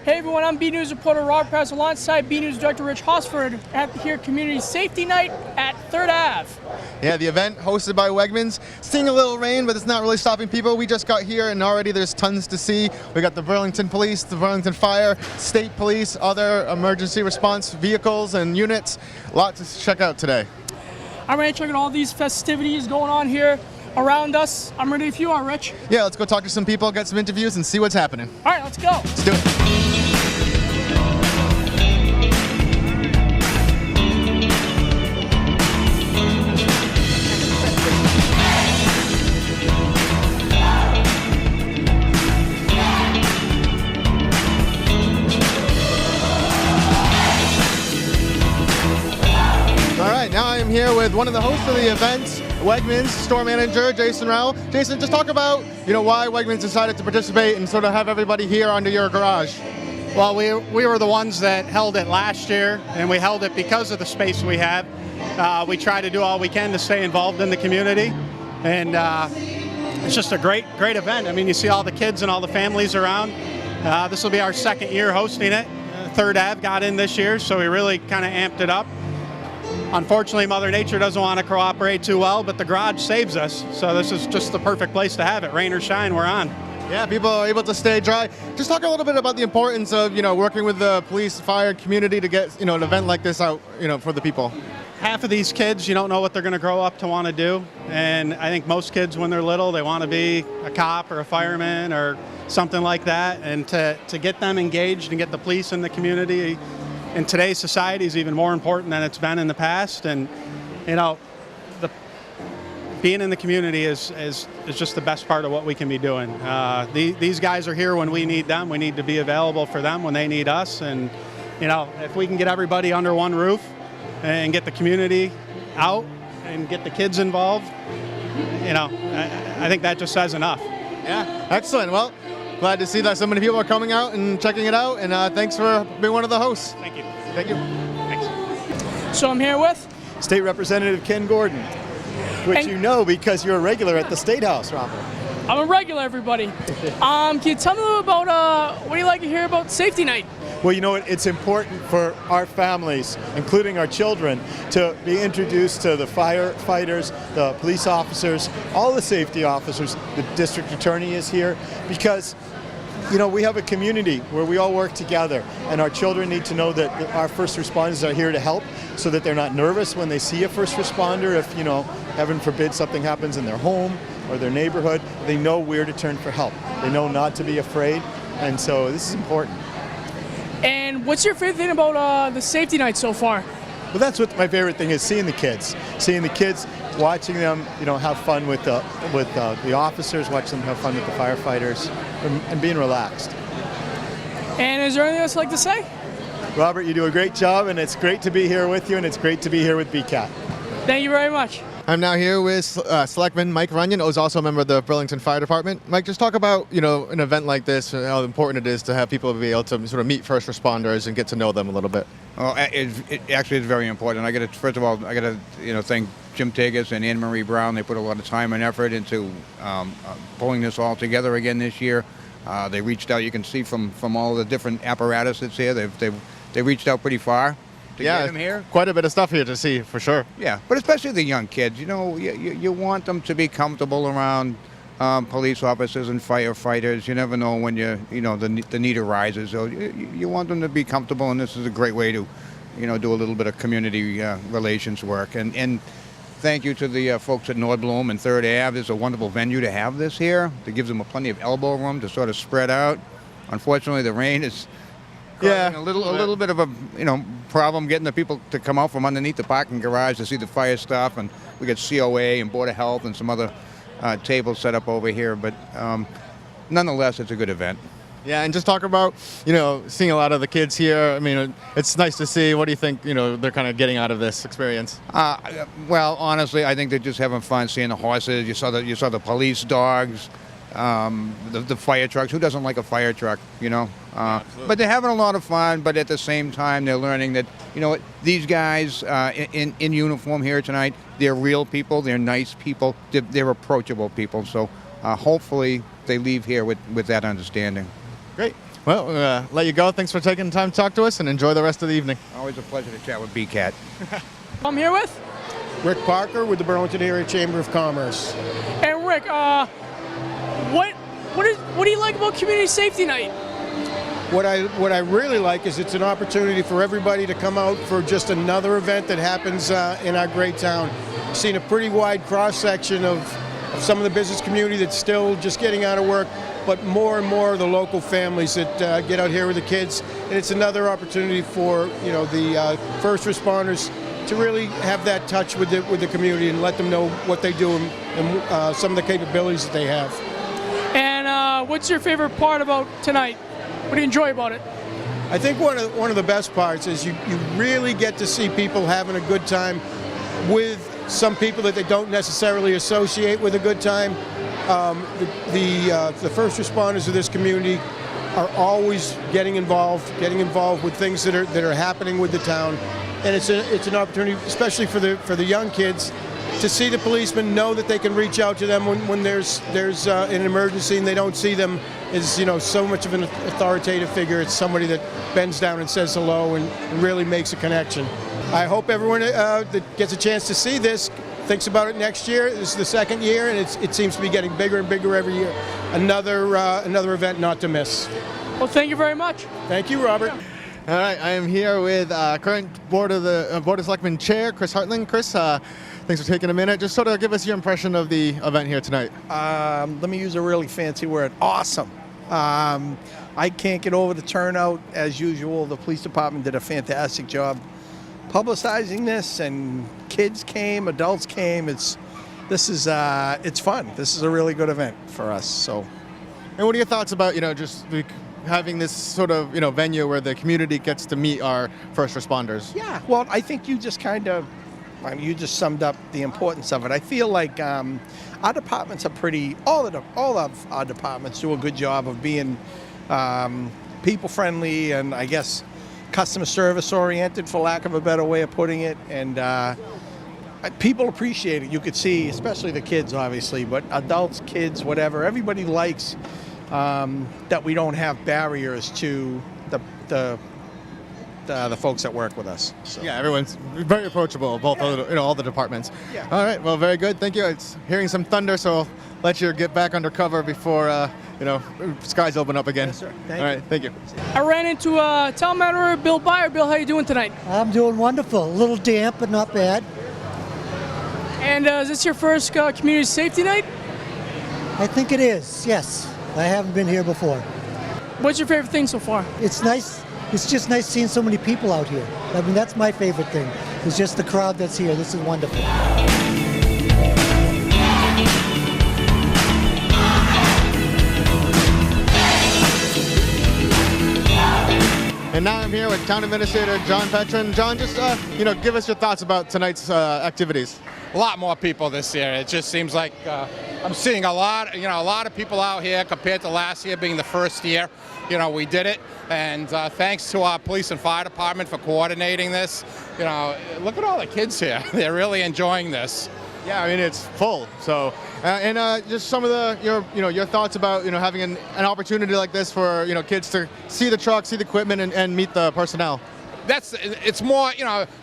Hey everyone, I'm BNEWS reporter Rob Press alongside BNEWS director Rich Hosford at here Community Safety Night at 3rd Ave. Yeah, the event hosted by Wegmans. Seeing a little rain, but it's not really stopping people. We just got here and already there's tons to see. We got the Burlington Police, the Burlington Fire, State Police, other emergency response vehicles and units. A lot to check out today. I'm ready to check out all these festivities going on here around us. I'm ready if you are, Rich. Yeah, let's go talk to some people, get some interviews, and see what's happening. All right, let's go. Let's do it. Now I am here with one of the hosts of the event, Wegmans store manager Jason Rowell. Jason, just talk about why Wegmans decided to participate and sort of have everybody here under your garage. Well, we were the ones that held it last year, and we held it because of the space we have. We try to do all we can to stay involved in the community, and it's just a great event. I mean, you see all the kids and all the families around. This will be our second year hosting it. 3rd Ave got in this year, so we really kind of amped it up. Unfortunately, Mother Nature doesn't want to cooperate too well, but the garage saves us. So this is just the perfect place to have it. Rain or shine, we're on. Yeah, people are able to stay dry. Just talk a little bit about the importance of, working with the police, fire, community to get, an event like this out, for the people. Half of these kids, you don't know what they're going to grow up to want to do. And I think most kids, when they're little, they want to be a cop or a fireman or something like that. And to get them engaged and get the police in the community in today's society is even more important than it's been in the past. And being in the community is just the best part of what we can be doing. These guys are here when we need them. We need to be available for them when they need us. And if we can get everybody under one roof and get the community out and get the kids involved, I think that just says enough. Yeah, excellent. Well, glad to see that so many people are coming out and checking it out, and thanks for being one of the hosts. Thank you. Thank you. Thanks. So I'm here with State Representative Ken Gordon, which you know because you're a regular at the State House, Robert. I'm a regular, everybody. Can you tell me a little about what do you like to hear about Safety Night? Well, you know what? It's important for our families, including our children, to be introduced to the firefighters, the police officers, all the safety officers. The district attorney is here because we have a community where we all work together, and our children need to know that our first responders are here to help so that they're not nervous when they see a first responder. If, heaven forbid, something happens in their home or their neighborhood, they know where to turn for help. They know not to be afraid, and so this is important. And what's your favorite thing about the Safety Night so far? Well, that's what my favorite thing is, seeing the kids, watching them, have fun with the officers, watch them have fun with the firefighters, and being relaxed. And is there anything else you'd like to say? Robert, you do a great job, and it's great to be here with you, and it's great to be here with BCAT. Thank you very much. I'm now here with Selectman Mike Runyon, who's also a member of the Burlington Fire Department. Mike, just talk about, an event like this, and how important it is to have people be able to sort of meet first responders and get to know them a little bit. Well, it actually is very important. First of all, I got to thank Jim Tigges and Anne Marie Brown. They put a lot of time and effort into pulling this all together again this year. They reached out. You can see from all the different apparatus that's here. They reached out pretty far to get them here. Quite a bit of stuff here to see, for sure. Yeah, but especially the young kids. You want them to be comfortable around police officers and firefighters. You never know when the need arises. So you want them to be comfortable, and this is a great way to, do a little bit of community relations work. And thank you to the folks at Nordblom and 3rd Ave. It's a wonderful venue to have this here. It gives them plenty of elbow room to sort of spread out. Unfortunately, the rain is causing a little bit of a problem getting the people to come out from underneath the parking garage to see the fire stuff, and we got COA and Board of Health and some other tables set up over here, but nonetheless, it's a good event. Yeah, and just talk about, seeing a lot of the kids here. I mean, it's nice to see. What do you think, they're kind of getting out of this experience? Well, honestly, I think they're just having fun seeing the horses. You saw the police dogs, the fire trucks. Who doesn't like a fire truck, But they're having a lot of fun, but at the same time, they're learning that, these guys in uniform here tonight, they're real people, they're nice people, they're approachable people. So hopefully they leave here with that understanding. Great. Well, let you go. Thanks for taking the time to talk to us, and enjoy the rest of the evening. Always a pleasure to chat with BCAT. I'm here with. Rick Parker with the Burlington Area Chamber of Commerce. And Rick, what do you like about Community Safety Night? What I really like is it's an opportunity for everybody to come out for just another event that happens in our great town. Seen a pretty wide cross section of some of the business community that's still just getting out of work, but more and more of the local families that get out here with the kids. And it's another opportunity for the first responders to really have that touch with the community and let them know what they do and some of the capabilities that they have. And what's your favorite part about tonight? What do you enjoy about it? I think one of the best parts is you really get to see people having a good time with some people that they don't necessarily associate with a good time. The first responders of this community are always getting involved with things that are happening with the town, and it's an opportunity, especially for the young kids, to see the policemen, know that they can reach out to them when there's an emergency and they don't see them as so much of an authoritative figure. It's somebody that bends down and says hello and really makes a connection. I hope everyone that gets a chance to see this thinks about it next year. This is the second year, and it seems to be getting bigger and bigger every year. Another event not to miss. Well, thank you very much. Thank you, Robert. All right, I am here with current Board of Selectmen Chair, Chris Hartland. Chris, thanks for taking a minute. Just sort of give us your impression of the event here tonight. Let me use a really fancy word. Awesome. I can't get over the turnout. As usual, the police department did a fantastic job publicizing this, and kids came, adults came. It's fun. This is a really good event for us. So, And what are your thoughts about just having this sort of venue where the community gets to meet our first responders? yeah. Well, I think you just you just summed up the importance of it. I feel like our departments are all of our departments do a good job of being people friendly and I guess customer service oriented, for lack of a better way of putting it. And people appreciate it. You could see, especially the kids, obviously, but adults, kids, whatever. Everybody likes that we don't have barriers to the folks that work with us. So. Yeah, everyone's very approachable, both all the departments. Yeah. All right, well, very good. Thank you. It's hearing some thunder, so I'll let you get back under cover before skies open up again. Yes, sir. Thank all you. right, thank you. I ran into town manager Bill Byer. Bill, how you doing tonight? I'm doing wonderful. A little damp, but not bad. And is this your first Community Safety Night? I think it is, yes. I haven't been here before. What's your favorite thing so far? It's nice. It's just nice seeing so many people out here. I mean, that's my favorite thing. It's just the crowd that's here. This is wonderful. And now I'm here with Town Administrator John Petrin. John, just give us your thoughts about tonight's activities. A lot more people this year. It just seems like I'm seeing a lot of people out here compared to last year being the first year. We did it, and thanks to our police and fire department for coordinating this. Look at all the kids here. They're really enjoying this. Yeah, I mean it's full. So, just some of your thoughts about having an opportunity like this for kids to see the truck, see the equipment, and meet the personnel. It's more,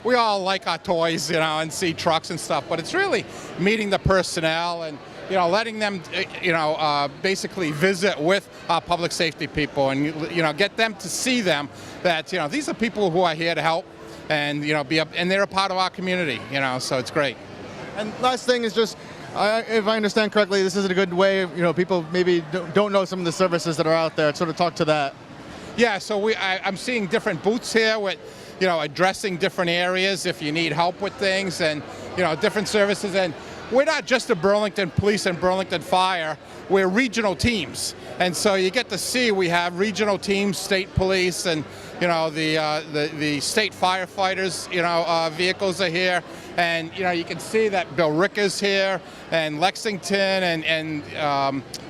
we all like our toys, and see trucks and stuff, but it's really meeting the personnel and, letting them, basically visit with our public safety people and, get them to see them that, these are people who are here to help and, and they're a part of our community, so it's great. And last thing is just, if I understand correctly, this is a good way, people maybe don't know some of the services that are out there, sort of talk to that. Yeah, so I'm seeing different booths here with, addressing different areas if you need help with things and, different services. And we're not just the Burlington Police and Burlington Fire, we're regional teams. And so you get to see we have regional teams, state police, and, the state firefighters, vehicles are here. And, you can see that Bill Rick is here and Lexington and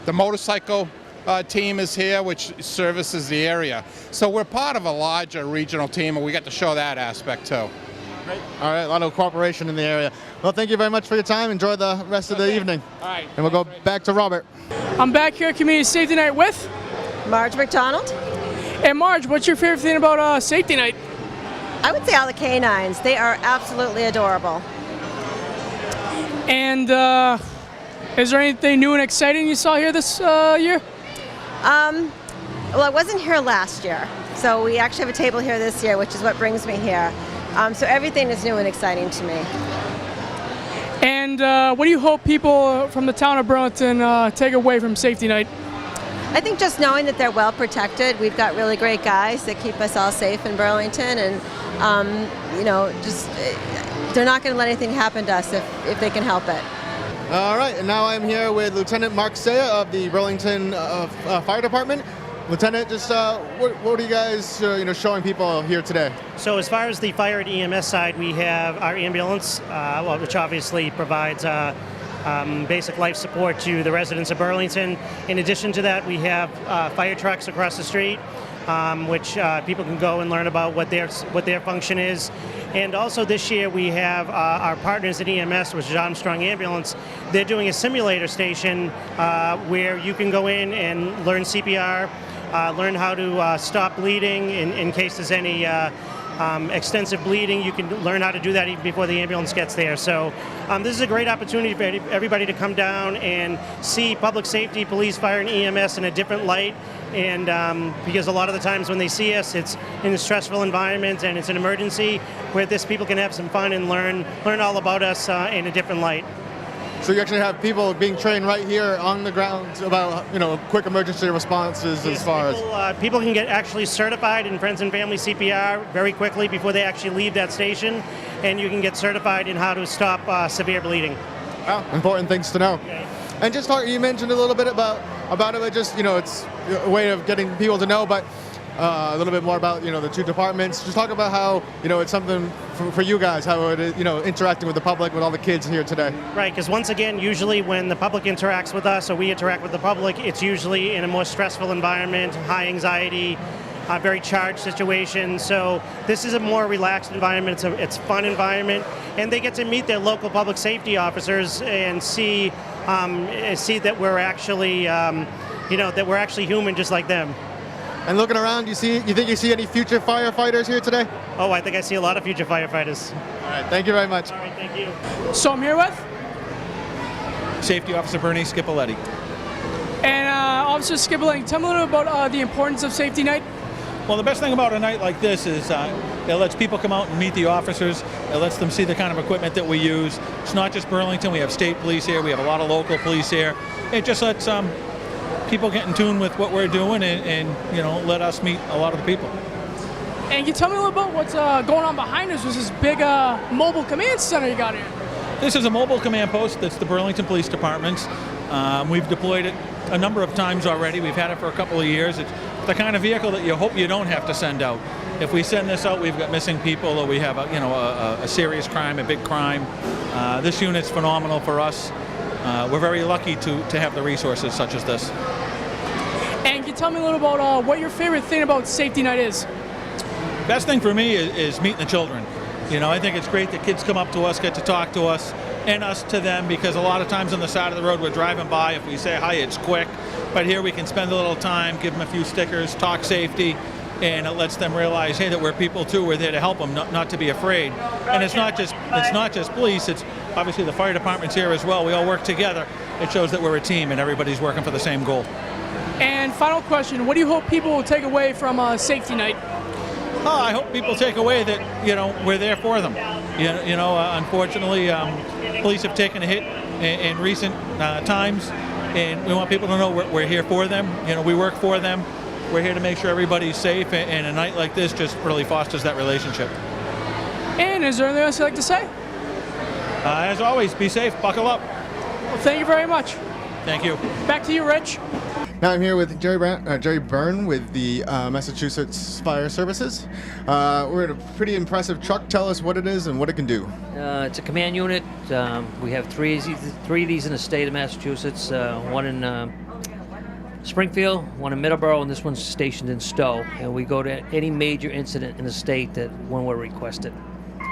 the motorcycle team is here, which services the area. So we're part of a larger regional team, and we get to show that aspect too. Great. All right, a lot of cooperation in the area. Well, thank you very much for your time. Enjoy the rest of the evening. All right. And we'll go back to Robert. I'm back here at Community Safety Night with. Marge McDonald. And Marge, what's your favorite thing about safety night? I would say all the canines. They are absolutely adorable. And is there anything new and exciting you saw here this year? Well, I wasn't here last year, so we actually have a table here this year, which is what brings me here. So everything is new and exciting to me. And what do you hope people from the town of Burlington take away from safety night? I think just knowing that they're well protected. We've got really great guys that keep us all safe in Burlington, and they're not going to let anything happen to us if they can help it. All right, and now I'm here with Lieutenant Mark Saya of the Burlington Fire Department. Lieutenant, just what are you guys showing people here today? So as far as the fire and EMS side, we have our ambulance, which obviously provides basic life support to the residents of Burlington. In addition to that, we have fire trucks across the street, which people can go and learn about what their function is. And also this year we have our partners at EMS, which is Armstrong Ambulance. They're doing a simulator station where you can go in and learn CPR, learn how to stop bleeding in case there's any extensive bleeding. You can learn how to do that even before the ambulance gets there. So this is a great opportunity for everybody to come down and see public safety, police, fire, and EMS in a different light. And because a lot of the times when they see us, it's in a stressful environment and it's an emergency. Where people can have some fun and learn all about us in a different light. So you actually have people being trained right here on the ground about quick emergency responses. Yes, as far as people can get actually certified in friends and family CPR very quickly before they actually leave that station, and you can get certified in how to stop severe bleeding. Wow, important things to know. Okay. And just you mentioned a little bit about it. Just it's a way of getting people to know, but a little bit more about the two departments. Just talk about how it's something for you guys, how it is interacting with the public, with all the kids here today. Right, because once again, usually when the public interacts with us or we interact with the public, it's usually in a more stressful environment, high anxiety, very charged situation. So this is a more relaxed environment. It's a fun environment, and they get to meet their local public safety officers and see that we're actually that we're actually human just like them. And looking around, you think you see any future firefighters here today? Oh, I think I see a lot of future firefighters. All right, thank you very much. All right, thank you. So I'm here with Safety Officer Bernie Scipoletti. And Officer Scipoletti, tell me a little about the importance of safety night. Well, the best thing about a night like this is it lets people come out and meet the officers. It lets them see the kind of equipment that we use. It's not just Burlington. We have state police here. We have a lot of local police here. It just lets people get in tune with what we're doing and let us meet a lot of the people. And can you tell me a little about what's going on behind us? Was this big mobile command center you got here? This is a mobile command post that's the Burlington Police Department's. We've deployed it a number of times already. We've had it for a couple of years. It's the kind of vehicle that you hope you don't have to send out. If we send this out, we've got missing people, or we have a serious crime, a big crime. This unit's phenomenal for us. We're very lucky to have the resources such as this. And can you tell me a little about what your favorite thing about safety night is? Best thing for me is meeting the children. I think it's great that kids come up to us, get to talk to us, and us to them, because a lot of times on the side of the road we're driving by, if we say hi, it's quick. But here we can spend a little time, give them a few stickers, talk safety, and it lets them realize, hey, that we're people too. We're there to help them, not to be afraid. And it's not just police. It's obviously the fire department's here as well. We all work together. It shows that we're a team and everybody's working for the same goal. And final question: what do you hope people will take away from safety night? I hope people take away that we're there for them. Unfortunately, police have taken a hit in recent times, and we want people to know we're here for them. We work for them. We're here to make sure everybody's safe, and a night like this just really fosters that relationship. And is there anything else you'd like to say? As always, be safe, buckle up. Well, thank you very much. Thank you. Back to you, Rich. Now I'm here with Jerry Byrne with the Massachusetts Fire Services. We're in a pretty impressive truck. Tell us what it is and what it can do. It's a command unit. We have three of these in the state of Massachusetts, one in Springfield, one in Middleborough, and this one's stationed in Stowe. And we go to any major incident in the state that when we're requested.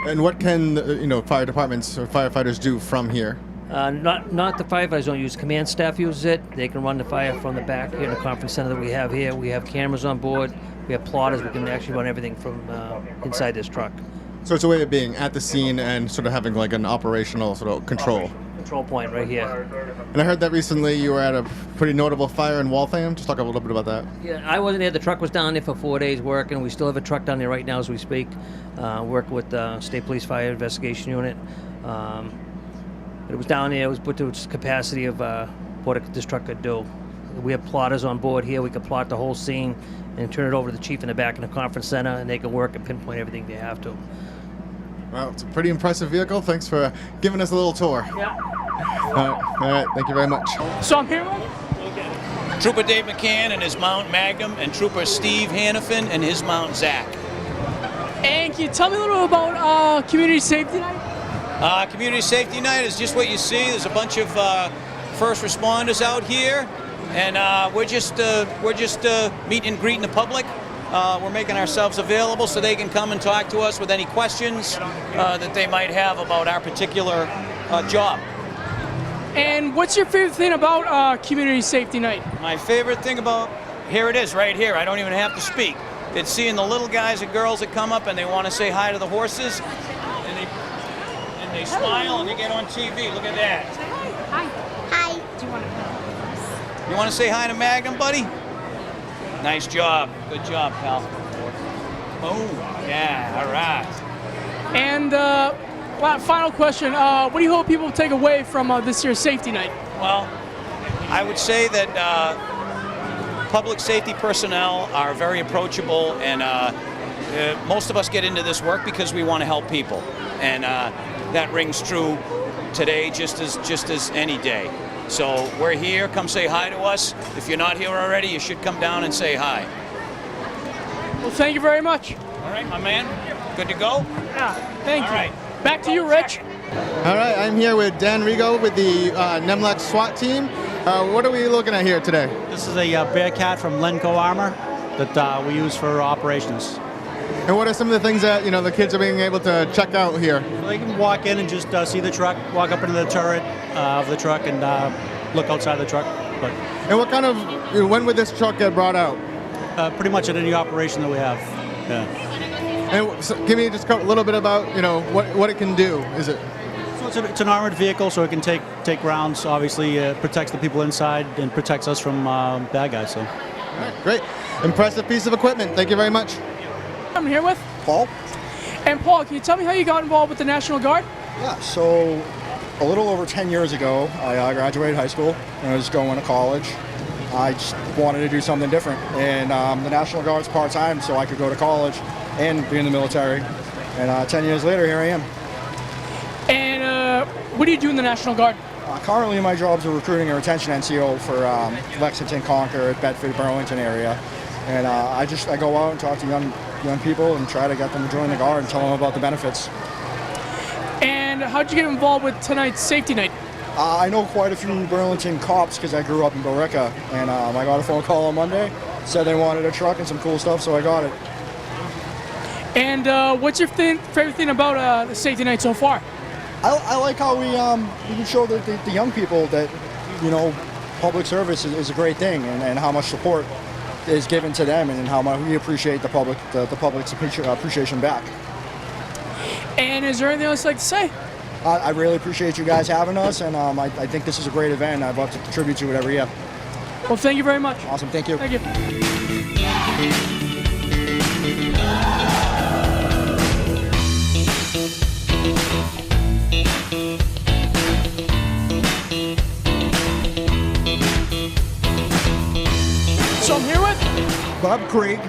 And what can fire departments or firefighters do from here? Not the firefighters don't use. Command staff uses it. They can run the fire from the back here in the conference center that we have here. We have cameras on board. We have plotters. We can actually run everything from inside this truck. So it's a way of being at the scene and sort of having like an operational sort of control. Control point right here. And I heard that recently you were at a pretty notable fire in Waltham. Just talk a little bit about that. Yeah, I wasn't there. The truck was down there for 4 days working. We still have a truck down there right now as we speak. Working with the State Police Fire Investigation Unit. It was down there. It was put to its capacity of what this truck could do. We have plotters on board here. We can plot the whole scene and turn it over to the chief in the back in the conference center, and they can work and pinpoint everything they have to. Well, it's a pretty impressive vehicle. Thanks for giving us a little tour. Yeah. All right, thank you very much. So I'm here with Trooper Dave McCann and his mount Magnum, and Trooper Steve Hannafin and his mount Zach. And can you tell me a little bit about Community Safety Night? Community Safety Night is just what you see. There's a bunch of first responders out here, and we're just meeting and greeting the public. We're making ourselves available so they can come and talk to us with any questions that they might have about our particular job. And what's your favorite thing about Community Safety Night? My favorite thing about, here it is right here, I don't even have to speak. It's seeing the little guys and girls that come up and they want to say hi to the horses, and they smile and they get on TV. Look at that. Hi. Hi. Do you want to? You want to say hi to Magnum, buddy? Nice job. Good job, pal. Boom. Yeah, all right. And final question, what do you hope people take away from this year's Safety Night? Well, I would say that public safety personnel are very approachable, and most of us get into this work because we want to help people. And that rings true today just as any day. So we're here. Come say hi to us. If you're not here already, you should come down and say hi. Well, thank you very much. All right, my man. Good to go? Yeah, thank you. All right. Back to you, Rich. All right, I'm here with Dan Rigo with the NEMLEX SWAT team. What are we looking at here today? This is a Bearcat from Lenco Armor that we use for operations. And what are some of the things that the kids are being able to check out here? They can walk in and just see the truck, walk up into the turret of the truck, and look outside the truck. But and what kind of when would this truck get brought out? Pretty much at any operation that we have. Yeah. And so give me just a little bit about what it can do. Is it? So it's an armored vehicle, so it can take rounds. Obviously, protects the people inside and protects us from bad guys. So. All right, great, impressive piece of equipment. Thank you very much. I'm here with Paul. And Paul, can you tell me how you got involved with the National Guard? Yeah, so a little over 10 years ago, I graduated high school and I was going to college. I just wanted to do something different, and the National Guard's part-time, so I could go to college and be in the military. And 10 years later, here I am. And what do you do in the National Guard? Currently, my job's a recruiting and retention NCO for Lexington, Concord, Bedford, Burlington area. And I go out and talk to young people and try to get them to join the Guard and tell them about the benefits. And how'd you get involved with tonight's Safety Night? I know quite a few Burlington cops because I grew up in Billerica, and I got a phone call on Monday, said they wanted a truck and some cool stuff, so I got it. And what's your favorite thing about the Safety Night so far? I like how we can show the young people that public service is a great thing, and how much support is given to them, and how much we appreciate the public's appreciation back. And is there anything else you'd like to say? I really appreciate you guys having us, and I think this is a great event. I'd love to contribute to it every year. Well, thank you very much. Awesome, thank you. Thank you. So I'm here with Bob Krieg.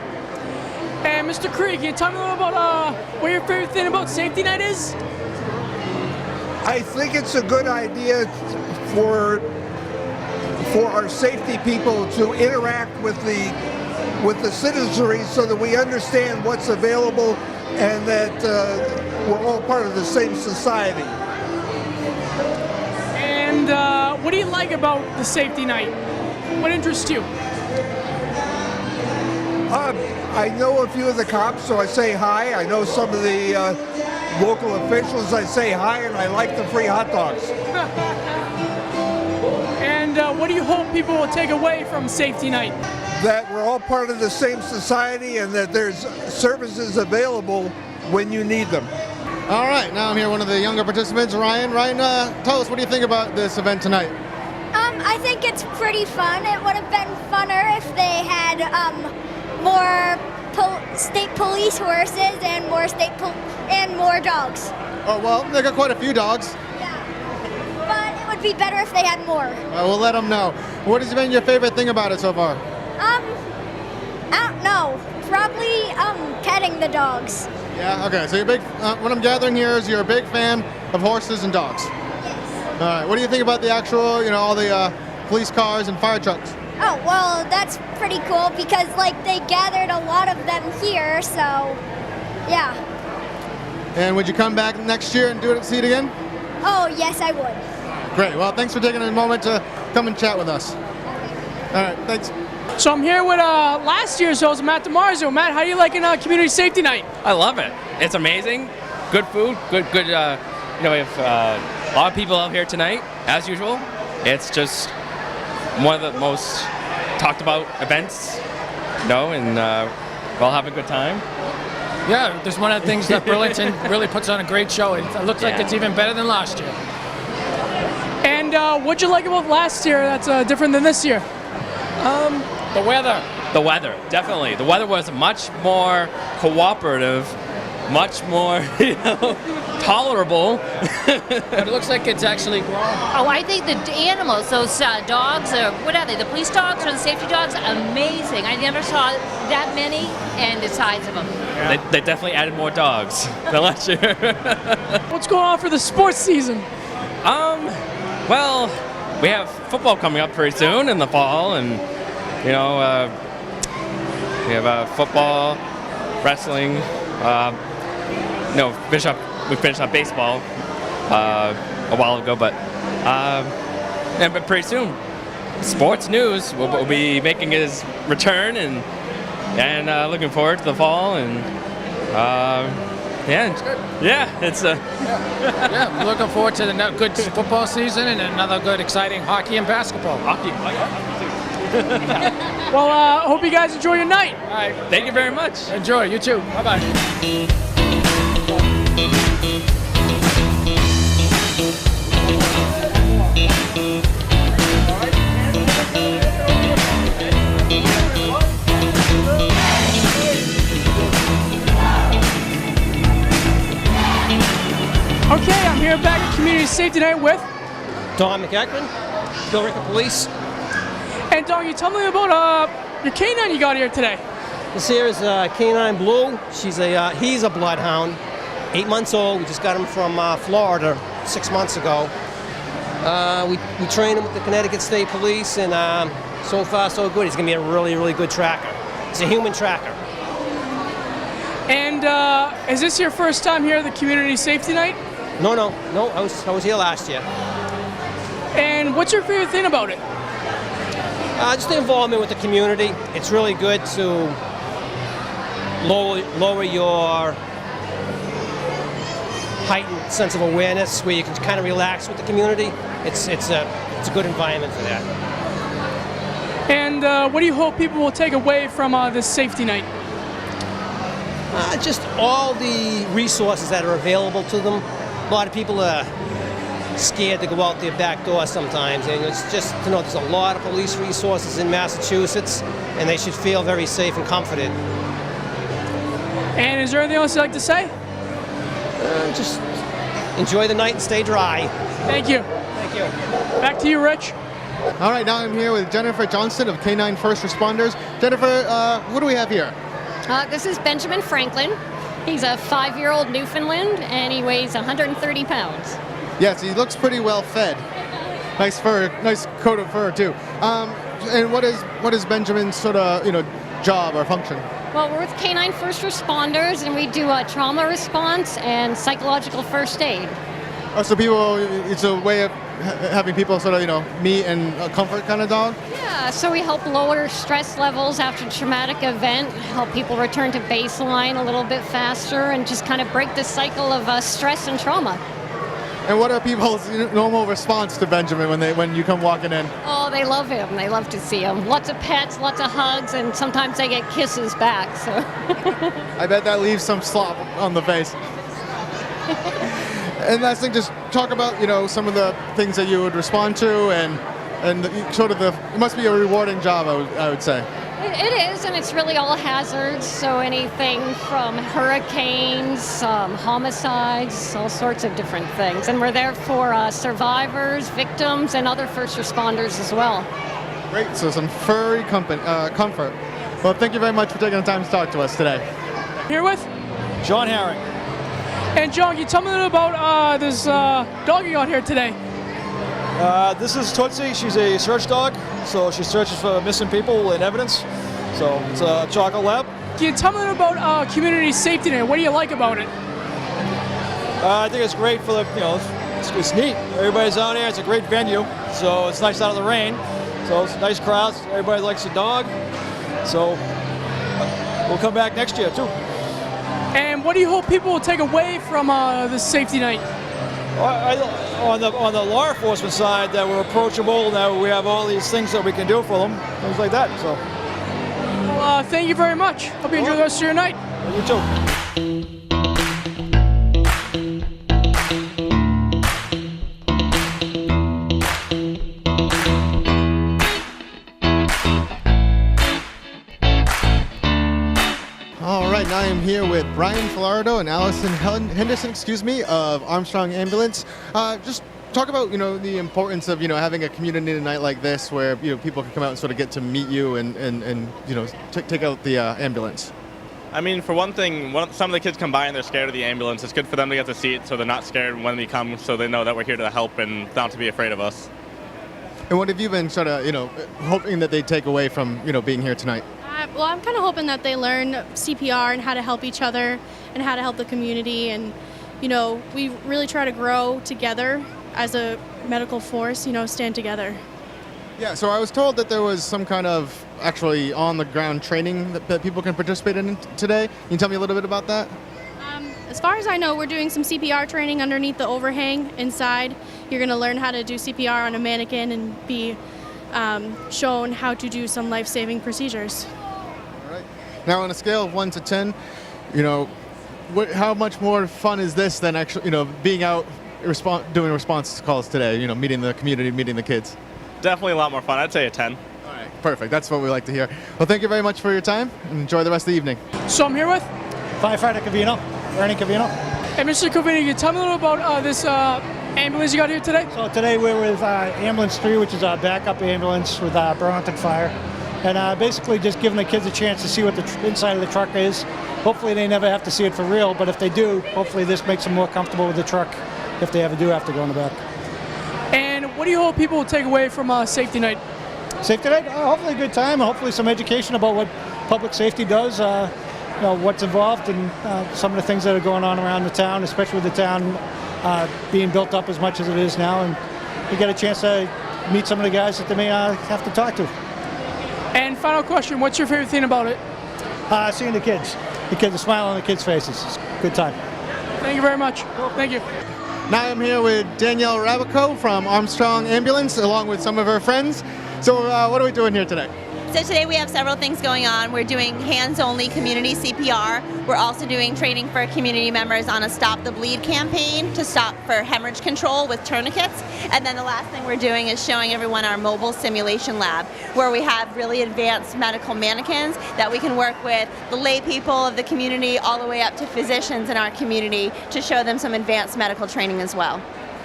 And Mr. Krieg, can you tell me a little about what your favorite thing about Safety Night is? I think it's a good idea for our safety people to interact with the citizenry so that we understand what's available and that we're all part of the same society. And what do you like about the Safety Night? What interests you? I know a few of the cops, so I say hi. I know some of the local officials, I say hi, and I like the free hot dogs. And what do you hope people will take away from Safety Night? that we're all part of the same society and that there's services available when you need them. All right, now I'm here with one of the younger participants, Ryan. Ryan, tell us, what do you think about this event tonight? I think it's pretty fun. It would have been funner if they had more state police horses and more and more dogs. Oh, well, they got quite a few dogs. But it would be better if they had more. We'll let them know. What has been your favorite thing about it so far? I don't know. Probably petting the dogs. Yeah, okay, so you're big, what I'm gathering here is you're a big fan of horses and dogs. Yes. All right, what do you think about the actual, all the police cars and fire trucks? Oh, well, that's pretty cool because, they gathered a lot of them here, so, yeah. And would you come back next year and see it again? Oh, yes, I would. Great, well, thanks for taking a moment to come and chat with us. All right, thanks. So I'm here with last year's host, Matt DiMarzio. Matt, how are you liking Community Safety Night? I love it. It's amazing. Good food. Good. We have a lot of people out here tonight, as usual. It's just one of the most talked about events, and we all have a good time. Yeah, there's one of the things that Burlington really puts on a great show. It looks like it's even better than last year. And what'd you like about last year that's different than this year? The weather. The weather, definitely. The weather was much more cooperative, much more, tolerable. But it looks like it's actually growing. Oh, I think the animals, those dogs, or what are they, the police dogs or the safety dogs, amazing. I never saw that many and the size of them. Yeah. They definitely added more dogs than last year. What's going on for the sports season? Well, we have football coming up pretty soon in the fall, and we have football, wrestling. We finished up baseball a while ago, but pretty soon, sports news will be making his return, and looking forward to the fall, and it's Yeah, we're looking forward to the good football season and another good, exciting hockey and basketball. Hockey too. Well, hope you guys enjoy your night. All right, thank you very much. Enjoy, you too. Bye-bye. Okay, I'm here back at Community Safety Night with Don McEachran, Burlington Police. And Don, you tell me about your canine you got here today. This here is Canine Blue. He's a bloodhound, 8 months old. We just got him from Florida 6 months ago. We train him with the Connecticut State Police, and so far so good. He's gonna be a really, really good tracker. He's a human tracker. And is this your first time here at the Community Safety Night? No. I was here last year. And what's your favorite thing about it? Just the involvement with the community. It's really good to lower your heightened sense of awareness, where you can kind of relax with the community. It's a good environment for that. And what do you hope people will take away from this safety night? Just all the resources that are available to them. A lot of people are scared to go out their back door sometimes, and it's just to know there's a lot of police resources in Massachusetts, and they should feel very safe and comforted. And is there anything else you'd like to say? Just enjoy the night and stay dry. Thank you. Thank you. Back to you, Rich. All right, now I'm here with Jennifer Johnston of K9 First Responders. Jennifer, what do we have here? This is Benjamin Franklin. He's a 5-year-old Newfoundland, and he weighs 130 pounds. Yes, he looks pretty well fed. Nice fur, nice coat of fur too. And what is Benjamin's sort of job or function? Well, we're with K9 First Responders, and we do a trauma response and psychological first aid. Oh, so it's a way of having people sort of meet and a comfort kind of dog? Yeah, so we help lower stress levels after a traumatic event, help people return to baseline a little bit faster, and just kind of break the cycle of stress and trauma. And what are people's normal response to Benjamin when you come walking in? Oh, they love him. They love to see him. Lots of pets, lots of hugs, and sometimes they get kisses back. So. I bet that leaves some slop on the face. And last thing, just talk about some of the things that you would respond to, and it must be a rewarding job, I would say. It is, and it's really all hazards. So anything from hurricanes, homicides, all sorts of different things. And we're there for survivors, victims, and other first responders as well. Great. So some furry comfort. Well, thank you very much for taking the time to talk to us today. Here with John Herring. And Jung, you tell me a little about this dog you got here today. This is Tootsie. She's a search dog, so she searches for missing people and evidence. So it's a chocolate lab. Can you tell me a little about Community Safety Day? What do you like about it? I think it's great for it's neat. Everybody's out here. It's a great venue, so it's nice out of the rain. So it's nice crowds. Everybody likes the dog. So we'll come back next year too. And what do you hope people will take away from this safety night? On the law enforcement side, that we're approachable, that we have all these things that we can do for them, things like that. So. Well, thank you very much. Hope you enjoy the rest of your night. You too. Now I am here with Brian Filardo and Allison Henderson, of Armstrong Ambulance. Just talk about the importance of having a community night like this, where people can come out and sort of get to meet you and take out the ambulance. I mean, for one thing, some of the kids come by and they're scared of the ambulance. It's good for them to get to see it, so they're not scared when we come, so they know that we're here to help and not to be afraid of us. And what have you been sort of hoping that they take away from being here tonight? Well, I'm kind of hoping that they learn CPR and how to help each other and how to help the community. And, we really try to grow together as a medical force, stand together. Yeah, so I was told that there was some kind of actually on-the-ground training that people can participate in today. Can you tell me a little bit about that? As far as I know, we're doing some CPR training underneath the overhang inside. You're going to learn how to do CPR on a mannequin and be shown how to do some life-saving procedures. Now, on a scale of 1 to 10, how much more fun is this than actually, being out doing response calls today? Meeting the community, meeting the kids. Definitely a lot more fun. I'd say a 10. All right, perfect. That's what we like to hear. Well, thank you very much for your time, and enjoy the rest of the evening. So I'm here with Firefighter Covino, Ernie Covino. And Mr. Covino, can you tell me a little about this ambulance you got here today? So today we're with Ambulance 3, which is our backup ambulance with Burlington Fire. And basically just giving the kids a chance to see what the inside of the truck is. Hopefully they never have to see it for real, but if they do, hopefully this makes them more comfortable with the truck if they ever do have to go in the back. And what do you hope people will take away from Safety Night? Safety Night? Hopefully a good time, hopefully some education about what public safety does, what's involved, and some of the things that are going on around the town, especially with the town being built up as much as it is now. And you get a chance to meet some of the guys that they may have to talk to. And final question, what's your favorite thing about it? Seeing the kids. The smile on the kids' faces. It's a good time. Thank you very much. Thank you. Now I'm here with Danielle Rivalco from Armstrong Ambulance, along with some of her friends. So what are we doing here today? So today we have several things going on. We're doing hands-only community CPR. We're also doing training for community members on a Stop the Bleed campaign to stop for hemorrhage control with tourniquets. And then the last thing we're doing is showing everyone our mobile simulation lab, where we have really advanced medical mannequins that we can work with the lay people of the community all the way up to physicians in our community to show them some advanced medical training as well.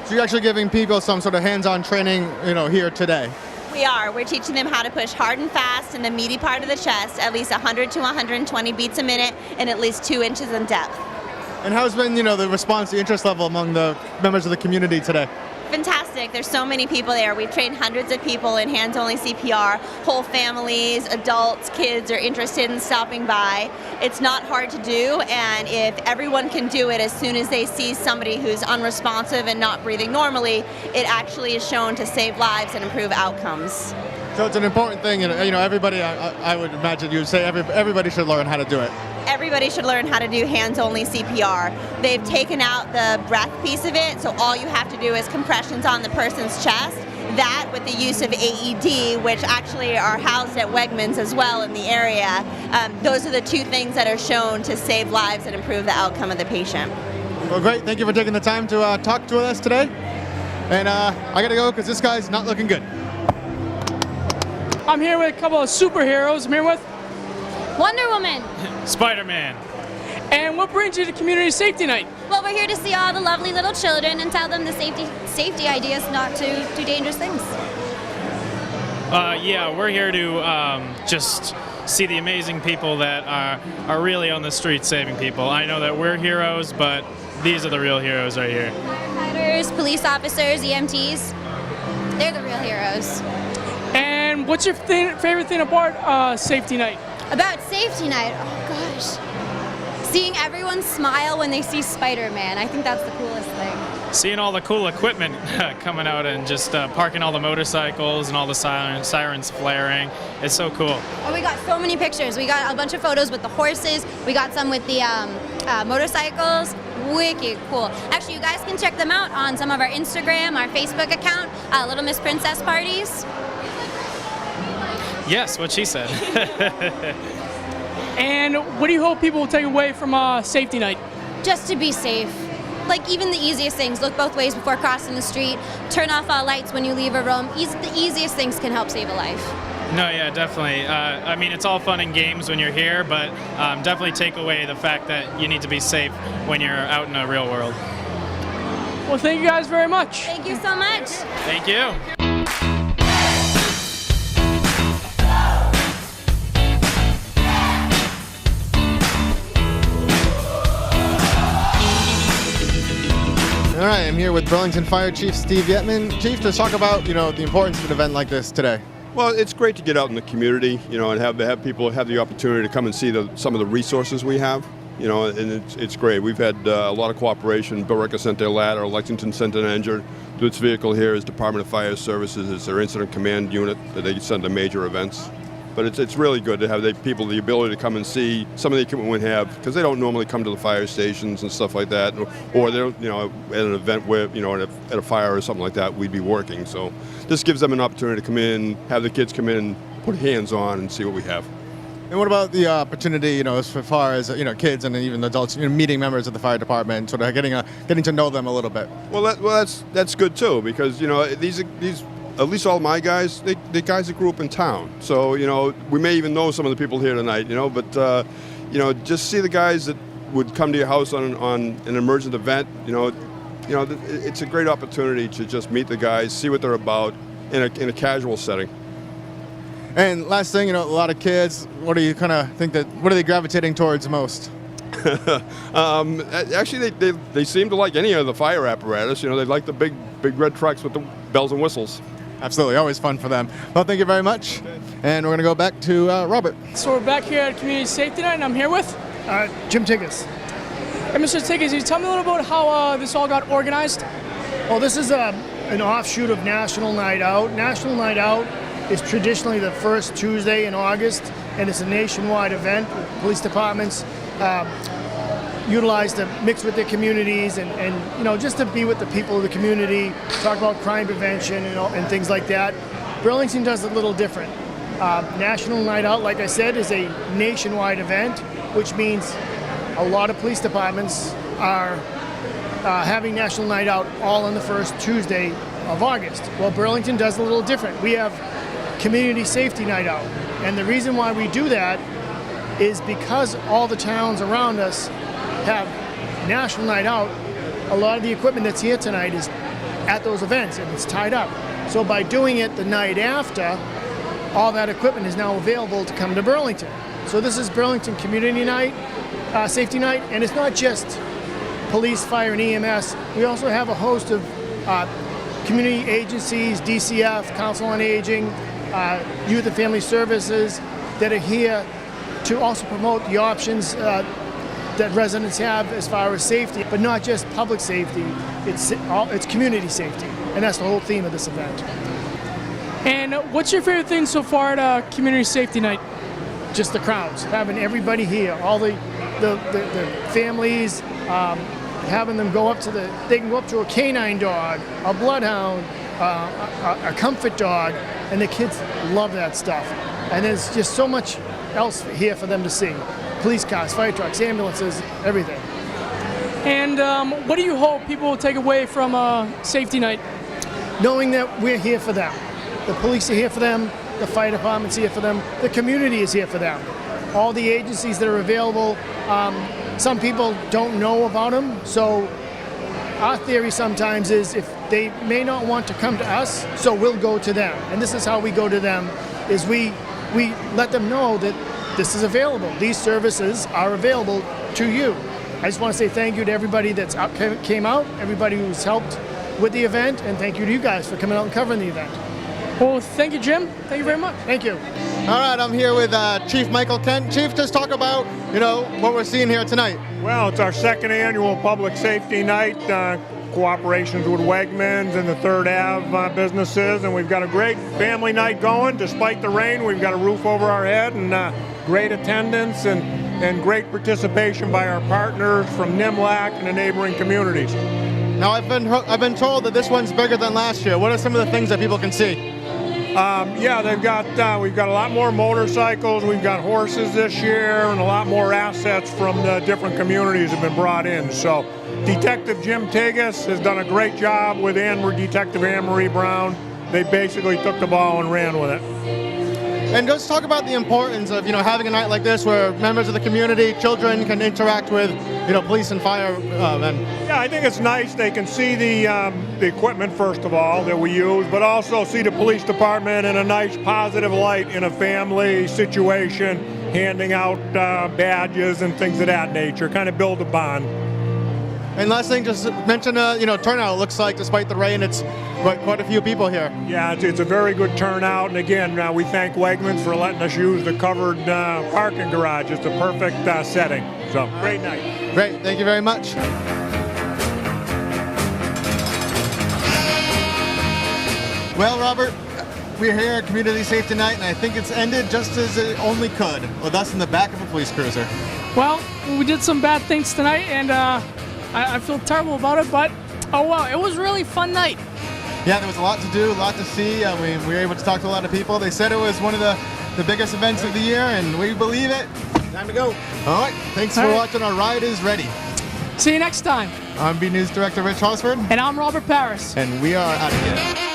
So you're actually giving people some sort of hands-on training, here today? We are. We're teaching them how to push hard and fast in the meaty part of the chest, at least 100 to 120 beats a minute, and at least 2 inches in depth. And how's been, the response, the interest level among the members of the community today? Fantastic. There's so many people there. We've trained hundreds of people in hands-only CPR. Whole families, adults, kids are interested in stopping by. It's not hard to do, and if everyone can do it as soon as they see somebody who's unresponsive and not breathing normally, it actually is shown to save lives and improve outcomes. So it's an important thing, everybody, I would imagine you would say everybody should learn how to do it. everybody should learn how to do hands-only CPR. They've taken out the breath piece of it, so all you have to do is compressions on the person's chest. That with the use of AED, which actually are housed at Wegmans as well in the area. Those are the two things that are shown to save lives and improve the outcome of the patient. Well, great. Thank you for taking the time to talk to us today. And I got to go because this guy's not looking good. I'm here with a couple of superheroes. I'm here with Wonder Woman. Spider-Man. And what brings you to Community Safety Night? Well, we're here to see all the lovely little children and tell them the safety ideas not to do dangerous things. Yeah, we're here to just see the amazing people that are really on the streets saving people. I know that we're heroes, but these are the real heroes right here. Firefighters, police officers, EMTs, they're the real heroes. And what's your favorite thing about Safety Night? About Safety Night, oh gosh. Seeing everyone smile when they see Spider-Man, I think that's the coolest thing. Seeing all the cool equipment coming out and just parking all the motorcycles and all the sirens flaring. It's so cool. Oh, we got so many pictures. We got a bunch of photos with the horses. We got some with the motorcycles. Wicked cool. Actually, you guys can check them out on some of our Instagram, our Facebook account, Little Miss Princess Parties. Yes, what she said. And what do you hope people will take away from Safety Night? Just to be safe. Like even the easiest things, look both ways before crossing the street, turn off all lights when you leave a room. The easiest things can help save a life. No, yeah, definitely. I mean, it's all fun and games when you're here, but definitely take away the fact that you need to be safe when you're out in the real world. Well, thank you guys very much. Thank you so much. Thank you. All right, I'm here with Burlington Fire Chief Steve Yetman. Chief, to talk about, the importance of an event like this today. Well, it's great to get out in the community, and have people have the opportunity to come and see some of the resources we have, and it's great. We've had a lot of cooperation. Billerica sent their ladder, Lexington sent an engine. This vehicle here is Department of Fire Services. It's their incident command unit that they send to major events. But it's really good to have people the ability to come and see some of the equipment we have, because they don't normally come to the fire stations and stuff like that, or they're at an event where at a fire or something like that we'd be working. So this gives them an opportunity to come in, have the kids come in, put hands on, and see what we have. And what about the opportunity, as far as kids and even adults, meeting members of the fire department, sort of getting to know them a little bit? Well, that's good too, because these at least all my guys, they guys that grew up in town. So, we may even know some of the people here tonight, but, just see the guys that would come to your house on an emergent event, it's a great opportunity to just meet the guys, see what they're about in a casual setting. And last thing, a lot of kids, what do you kind of think what are they gravitating towards most? Actually, they seem to like any of the fire apparatus. They like the big red trucks with the bells and whistles. Absolutely, always fun for them. Well, thank you very much. And we're going to go back to Robert. So we're back here at Community Safety Night, and I'm here with Jim Tigges. And Mr. Tigges, can you tell me a little about how this all got organized? Well, this is an offshoot of National Night Out. National Night Out is traditionally the first Tuesday in August, and it's a nationwide event. Police departments utilize to mix with their communities and just to be with the people of the community, talk about crime prevention and things like that. Burlington does it a little different. National Night Out, like I said, is a nationwide event, which means a lot of police departments are having National Night Out all on the first Tuesday of August. Well, Burlington does a little different. We have Community Safety Night Out, and the reason why we do that is because all the towns around us have National Night Out. A lot of the equipment that's here tonight is at those events and it's tied up. So by doing it the night after, all that equipment is now available to come to Burlington. So this is Burlington Community Night, Safety Night, and it's not just police, fire, and EMS. We also have a host of community agencies, DCF, Council on Aging, Youth and Family Services that are here to also promote the options that residents have as far as safety, but not just public safety, it's community safety, and that's the whole theme of this event. And what's your favorite thing so far at Community Safety Night? Just the crowds, having everybody here, all the the families, having them go up to they can go up to a canine dog, a bloodhound, a comfort dog, and the kids love that stuff. And there's just so much else here for them to see. Police cars, fire trucks, ambulances, everything. And what do you hope people will take away from Safety Night? Knowing that we're here for them. The police are here for them, the fire department's here for them, the community is here for them. All the agencies that are available, some people don't know about them, so our theory sometimes is if they may not want to come to us, so we'll go to them. And this is how we go to them, is we let them know that this is available. These services are available to you. I just want to say thank you to everybody that's came out, everybody who's helped with the event, and thank you to you guys for coming out and covering the event. Well, thank you, Jim. Thank you very much. Thank you. All right, I'm here with Chief Michael Kent. Chief, just talk about, what we're seeing here tonight. Well, it's our second annual Public Safety Night, cooperations with Wegmans and the 3rd Ave businesses, and we've got a great family night going. Despite the rain, we've got a roof over our head and great attendance and great participation by our partners from NIMLAC and the neighboring communities. Now, I've been told that this one's bigger than last year. What are some of the things that people can see? Yeah, we've got a lot more motorcycles, we've got horses this year, and a lot more assets from the different communities have been brought in. So Detective Jim Tigges has done a great job with Detective Anne-Marie Brown. They basically took the ball and ran with it. And just talk about the importance of, having a night like this where members of the community, children can interact with, police and fire men. Yeah, I think it's nice. They can see the equipment, first of all, that we use, but also see the police department in a nice positive light in a family situation, handing out badges and things of that nature, kind of build a bond. And last thing, just mention, turnout. It looks like, despite the rain, it's quite a few people here. Yeah, it's a very good turnout. And again, we thank Wegmans for letting us use the covered parking garage. It's a perfect setting. So, great night. Great. Thank you very much. Well, Robert, we're here at Community Safety Night, and I think it's ended just as it only could, with us in the back of a police cruiser. Well, we did some bad things tonight, and I feel terrible about it, but oh well, it was a really fun night. Yeah, there was a lot to do, a lot to see. We were able to talk to a lot of people. They said it was one of the biggest events of the year, and we believe it. Time to go. All right, thanks for watching. Our ride is ready. See you next time. I'm BNEWS Director Rich Hosford. And I'm Robert Paris. And we are out of here.